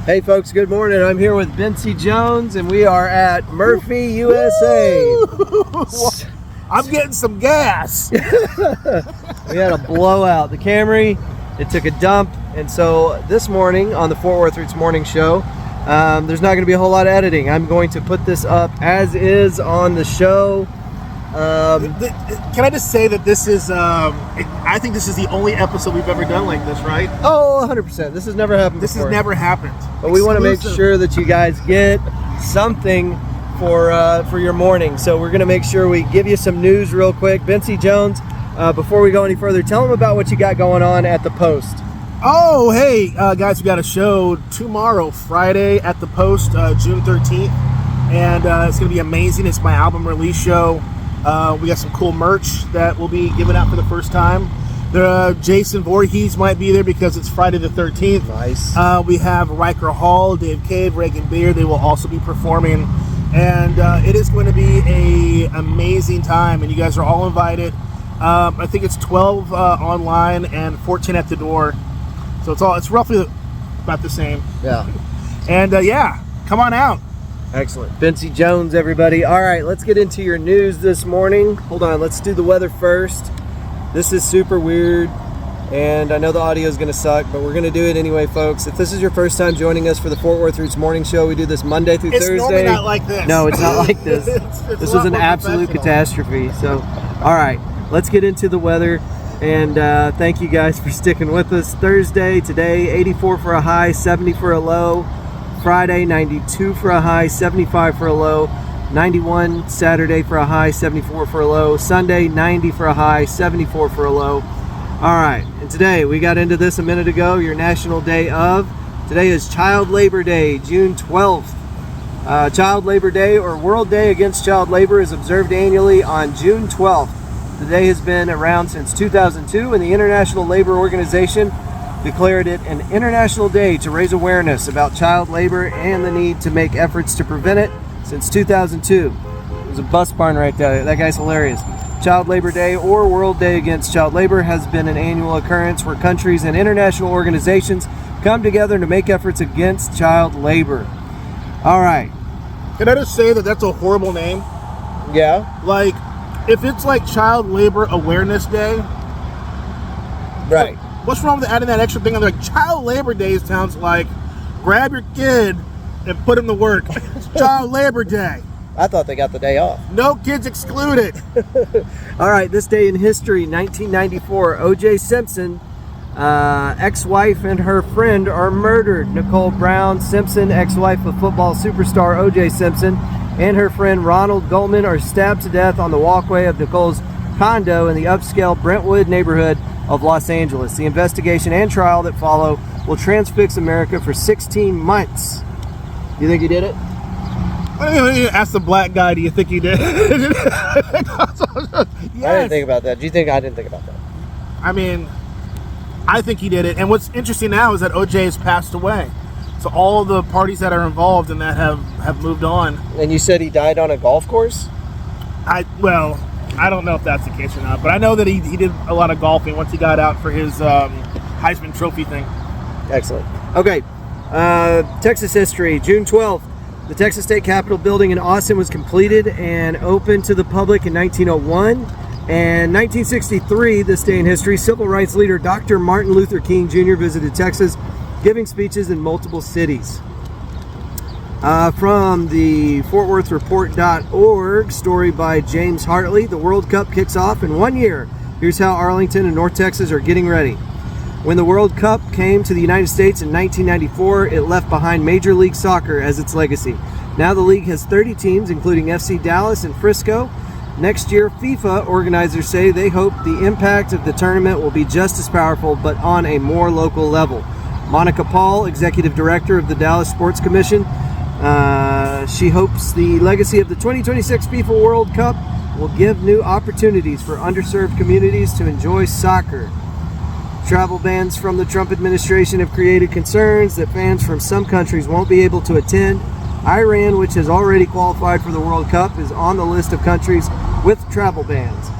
Hey folks, good morning. I'm here with BencJones and we are at Murphy, USA. I'm getting some gas. We had a blowout. The Camry, it took a dump, and so this morning on the Fort Worth Roots Morning Show, there's not going to be a whole lot of editing. I'm going to put this up as is on the show. Can I just say that this is, I think this is the only episode we've ever done like this, right? Oh, 100%. This has never happened This before. has never happened. But we want to make sure that you guys get something for your morning. So we're going to make sure we give you some news real quick. BencJones, before we go any further, tell them about what you got going on at the Post. Oh, hey, guys, we got a show tomorrow, Friday, at the Post, June 13th. And it's going to be amazing. It's my album release show. We got some cool merch that we'll be giving out for the first time. Jason Voorhees might be there because it's Friday the 13th. Nice. We have Riker Hall, Dave Cave, Reagan Beard. They will also be performing. And it is going to be an amazing time. And you guys are all invited. I think it's 12 online and 14 at the door. So it's roughly about the same. Yeah. And yeah, come on out. Excellent. BencJones, everybody. All right, let's get into your news this morning. Hold on, let's do the weather first. This is super weird, and I know the audio is going to suck, but we're going to do it anyway, folks. If this is your first time joining us for the Fort Worth Roots Morning Show, we do this Monday through Thursday. It's normally not like this. No, it's not like this. It's This was an absolute catastrophe. So, all right, let's get into the weather, and thank you guys for sticking with us. Thursday, today, 84 for a high, 70 for a low. Friday, 92 for a high, 75 for a low. 91 Saturday for a high, 74 for a low. Sunday, 90 for a high, 74 for a low. All right, and today, we got into this a minute ago, your national day of. Today is Child Labor Day, June 12th. Child Labor Day, or World Day Against Child Labor, is observed annually on June 12th. The day has been around since 2002, and the International Labor Organization declared it an international day to raise awareness about child labor and the need to make efforts to prevent it since 2002. There's a bus barn right there. That guy's hilarious. Child Labor Day, or World Day Against Child Labor, has been an annual occurrence where countries and international organizations come together to make efforts against child labor. All right. Can I just say that that's a horrible name? Yeah? Like, if it's like Child Labor Awareness Day, Right. what's wrong with adding that extra thing on there? Like, Child Labor Day sounds like grab your kid and put him to work. It's Child Labor Day. I thought they got the day off. No kids excluded. All right, this day in history, 1994, O.J. Simpson, ex-wife and her friend are murdered. Nicole Brown Simpson, ex-wife of football superstar O.J. Simpson, and her friend Ronald Goldman are stabbed to death on the walkway of Nicole's condo in the upscale Brentwood neighborhood of Los Angeles. The investigation and trial that follow will transfix America for 16 months. You think he did it? What do you mean? Ask the black guy, do you think he did? Yes. I didn't think about that. Do you think I didn't think about that? I mean, I think he did it. And what's interesting now is that OJ has passed away. So all the parties that are involved in that have moved on. And you said he died on a golf course? I don't know if that's the case or not, but I know that he did a lot of golfing once he got out for his Heisman Trophy thing. Excellent. Okay, Texas history, June 12th. The Texas State Capitol building in Austin was completed and opened to the public in 1901. And 1963, this day in history, civil rights leader Dr. Martin Luther King Jr. visited Texas, giving speeches in multiple cities. From the FortWorthReport.org, story by James Hartley, the World Cup kicks off in 1 year. Here's how Arlington and North Texas are getting ready. When the World Cup came to the United States in 1994, it left behind Major League Soccer as its legacy. Now the league has 30 teams, including FC Dallas and Frisco. Next year, FIFA organizers say they hope the impact of the tournament will be just as powerful, but on a more local level. Monica Paul, executive director of the Dallas Sports Commission, she hopes the legacy of the 2026 FIFA World Cup will give new opportunities for underserved communities to enjoy soccer. Travel bans from the Trump administration have created concerns that fans from some countries won't be able to attend. Iran, which has already qualified for the World Cup, is on the list of countries with travel bans.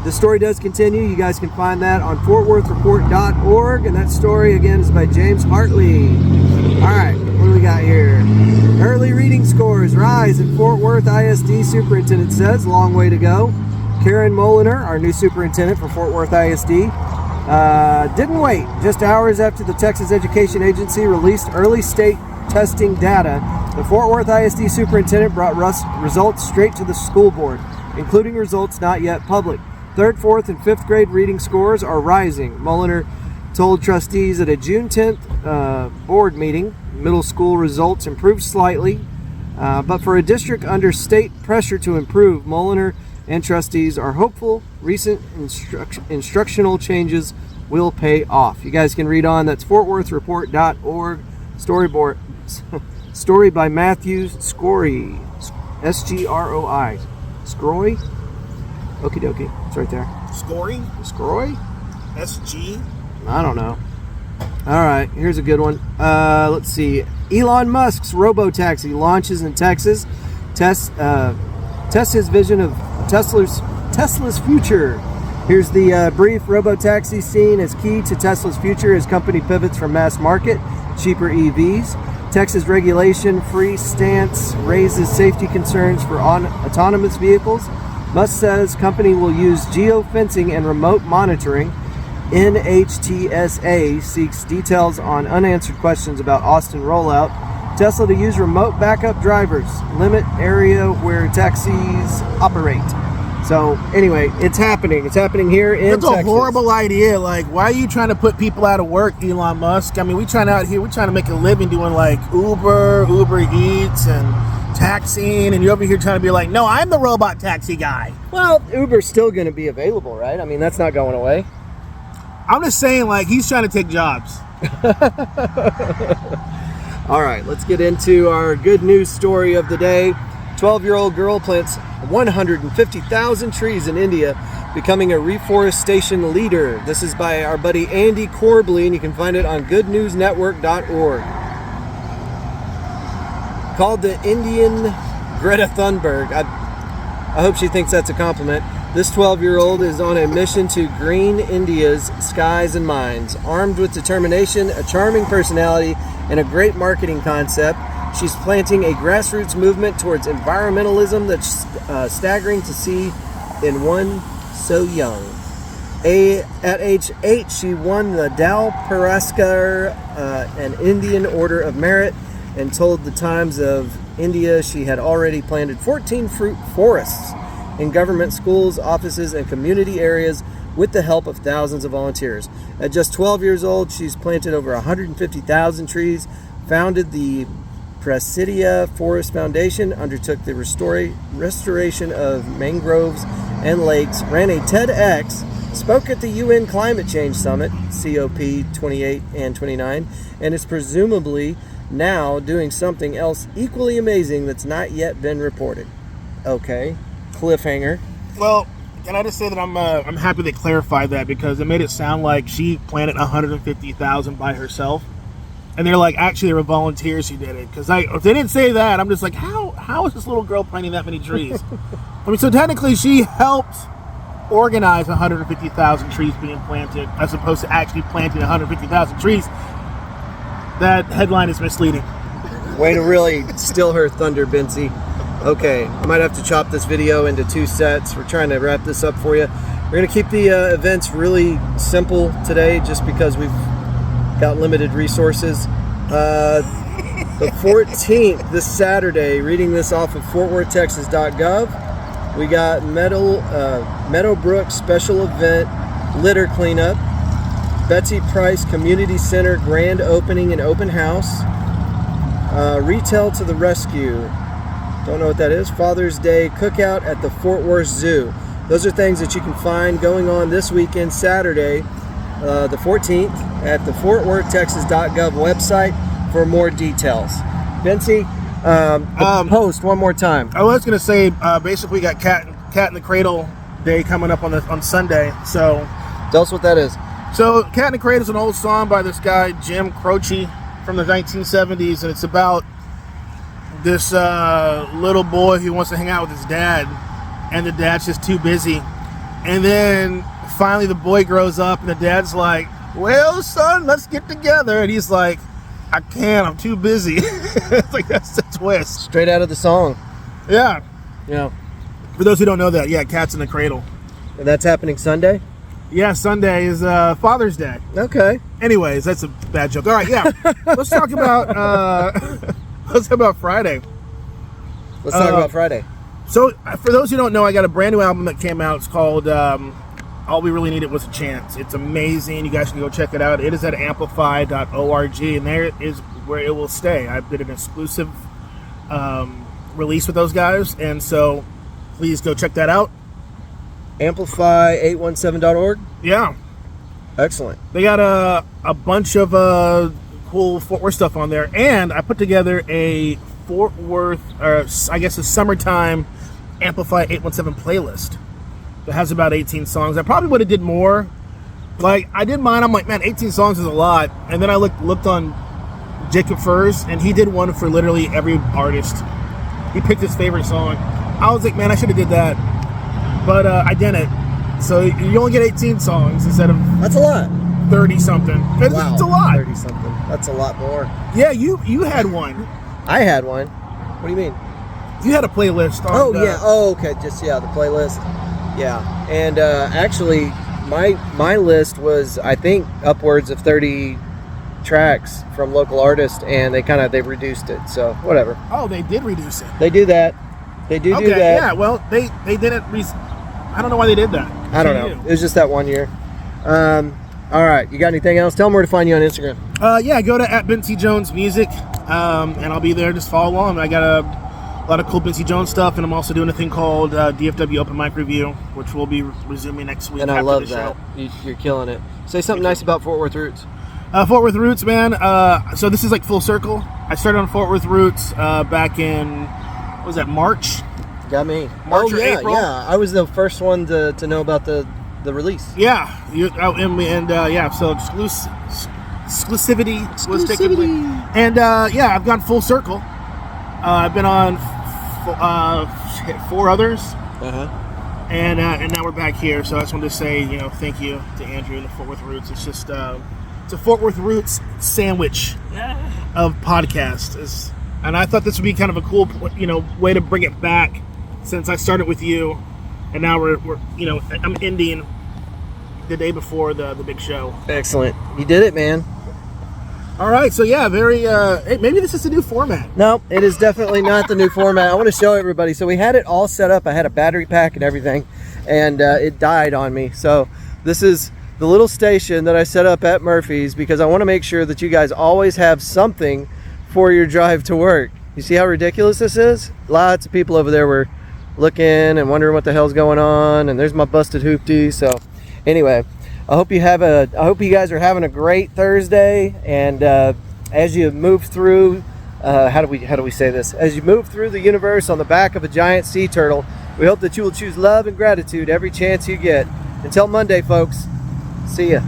The story does continue. You guys can find that on FortWorthReport.org, and that story again is by James Hartley. All right, what do we got? rise at Fort Worth ISD, superintendent says. Long way to go. Karen Moliner, our new superintendent for Fort Worth ISD, didn't wait. Just hours after the Texas Education Agency released early state testing data, the Fort Worth ISD superintendent brought results straight to the school board, including results not yet public. 3rd, 4th, and 5th grade reading scores are rising. Moliner told trustees at a June 10th board meeting, middle school results improved slightly, but for a district under state pressure to improve, Moliner and trustees are hopeful recent instructional changes will pay off. You guys can read on. That's fortworthreport.org. Story by Matthew Scorey. S-G-R-O-I. Scroy? Okie dokie. It's right there. Scoring? Scroy? S-G? I don't know. All right, here's a good one. Let's see. Elon Musk's robo-taxi launches in Texas. Tests his vision of Tesla's future. Here's the brief. Robo-taxi seen as key to Tesla's future as company pivots from mass market, cheaper EVs. Texas regulation-free stance raises safety concerns for autonomous vehicles. Musk says company will use geofencing and remote monitoring. NHTSA seeks details on unanswered questions about Austin rollout. Tesla to use remote backup drivers, limit area where taxis operate. So anyway, it's happening. It's happening here in Texas. That's a horrible idea. Like, why are you trying to put people out of work, Elon Musk? I mean, we're trying to make a living doing like Uber Eats and taxiing, and you're over here trying to be like, no, I'm the robot taxi guy. Well, Uber's still going to be available, right? I mean, that's not going away. I'm just saying, like, he's trying to take jobs. All right, let's get into our good news story of the day. 12-year-old girl plants 150,000 trees in India, becoming a reforestation leader. This is by our buddy Andy Corbley, and you can find it on goodnewsnetwork.org. Called the Indian Greta Thunberg. I hope she thinks that's a compliment. This 12-year-old is on a mission to green India's skies and minds. Armed with determination, a charming personality, and a great marketing concept, she's planting a grassroots movement towards environmentalism that's staggering to see in one so young. At age 8, she won the Dal Puraskar, an Indian Order of Merit, and told the Times of India she had already planted 14 fruit forests in government schools, offices, and community areas with the help of thousands of volunteers. At just 12 years old, she's planted over 150,000 trees, founded the Presidia Forest Foundation, undertook the restoration of mangroves and lakes, ran a TEDx, spoke at the UN Climate Change Summit, COP28 and 29, and is presumably now doing something else equally amazing that's not yet been reported. Okay, cliffhanger. Well, can I just say that I'm happy they clarified that, because it made it sound like she planted 150,000 by herself, and they're like, actually there were volunteers who did it. Because if they didn't say that, I'm just like, how is this little girl planting that many trees? I mean, so technically she helped organize 150,000 trees being planted, as opposed to actually planting 150,000 trees. That headline is misleading. Way to really steal her thunder, Benzie. Okay, I might have to chop this video into 2 sets. We're trying to wrap this up for you. We're going to keep the events really simple today, just because we've got limited resources. The 14th, this Saturday, reading this off of fortworthtexas.gov, we got Meadowbrook special event, litter cleanup, Betsy Price Community Center grand opening and open house, retail to the rescue. Don't know what that is. Father's Day cookout at the Fort Worth Zoo. Those are things that you can find going on this weekend, Saturday, the 14th, at the fortworthtexas.gov website for more details. Benzie, post one more time. I was going to say, basically, we got Cat in the Cradle Day coming up on Sunday. So, tell us what that is. So, Cat in the Cradle is an old song by this guy Jim Croce from the 1970s, and it's about this little boy who wants to hang out with his dad, and the dad's just too busy. And then finally the boy grows up, and the dad's like, well, son, let's get together. And he's like, I can't, I'm too busy. It's like, that's the twist. Straight out of the song. Yeah. Yeah. For those who don't know that, yeah, Cats in the Cradle. And that's happening Sunday? Yeah, Sunday is Father's Day. Okay. Anyways, that's a bad joke. All right, yeah. Let's talk about let's talk about Friday. Let's talk about Friday. So, for those who don't know, I got a brand new album that came out. It's called All We Really Needed Was a Chance. It's amazing. You guys can go check it out. It is at amplify.org, and there is where it will stay. I did an exclusive release with those guys, and so please go check that out. Amplify817.org? Yeah. Excellent. They got a bunch of cool Fort Worth stuff on there, and I put together a Fort Worth, or I guess a summertime Amplify 817 playlist that has about 18 songs. I probably would have did more. Like, I did mine. I'm like, man, 18 songs is a lot. And then I looked on Jacob Furs, and he did one for literally every artist. He picked his favorite song. I was like, man, I should have did that, but I didn't. So you only get 18 songs instead of That's a lot. 30 something. Wow. It's a lot. 30 something. That's a lot more. Yeah, you had one. I had one. What do you mean? You had a playlist on Oh, yeah. Oh, okay. Just, yeah, the playlist. Yeah. And actually, my list was, I think, upwards of 30 tracks from local artists, and they reduced it. So, whatever. Oh, they did reduce it. They do that. They do Okay, that. yeah, well, they didn't. I don't know why they did that. I don't know. It was just that 1 year. All right. You got anything else? Tell them where to find you on Instagram. Yeah, go to @BencJones Music, and I'll be there. Just follow along. I got a lot of cool BencJones stuff, and I'm also doing a thing called DFW Open Mic Review, which will be resuming next week. And I after love the that. show. You're killing it. Say something nice about Fort Worth Roots. Fort Worth Roots, man. So this is like full circle. I started on Fort Worth Roots back in, what was that, March? Got me. March or yeah, April? yeah. I was the first one to know about the release. Yeah, so exclusivity was taken place. And yeah, I've gone full circle. I've been on 4 others, and now we're back here. So I just wanted to say, thank you to Andrew and the Fort Worth Roots. It's just it's a Fort Worth Roots sandwich of podcasts. And I thought this would be kind of a cool, way to bring it back, since I started with you, and now we're I'm ending the day before the big show. Excellent. You did it, man. All right, so yeah, very. Hey, maybe this is a new format. No, it is definitely not the new format. I want to show everybody. So we had it all set up. I had a battery pack and everything, and it died on me. So this is the little station that I set up at Murphy's because I want to make sure that you guys always have something for your drive to work. You see how ridiculous this is? Lots of people over there were looking and wondering what the hell's going on, and there's my busted hoopty. So anyway, I hope you guys are having a great Thursday, and as you move through how do we say this? As you move through the universe on the back of a giant sea turtle, we hope that you will choose love and gratitude every chance you get. Until Monday, folks. See ya.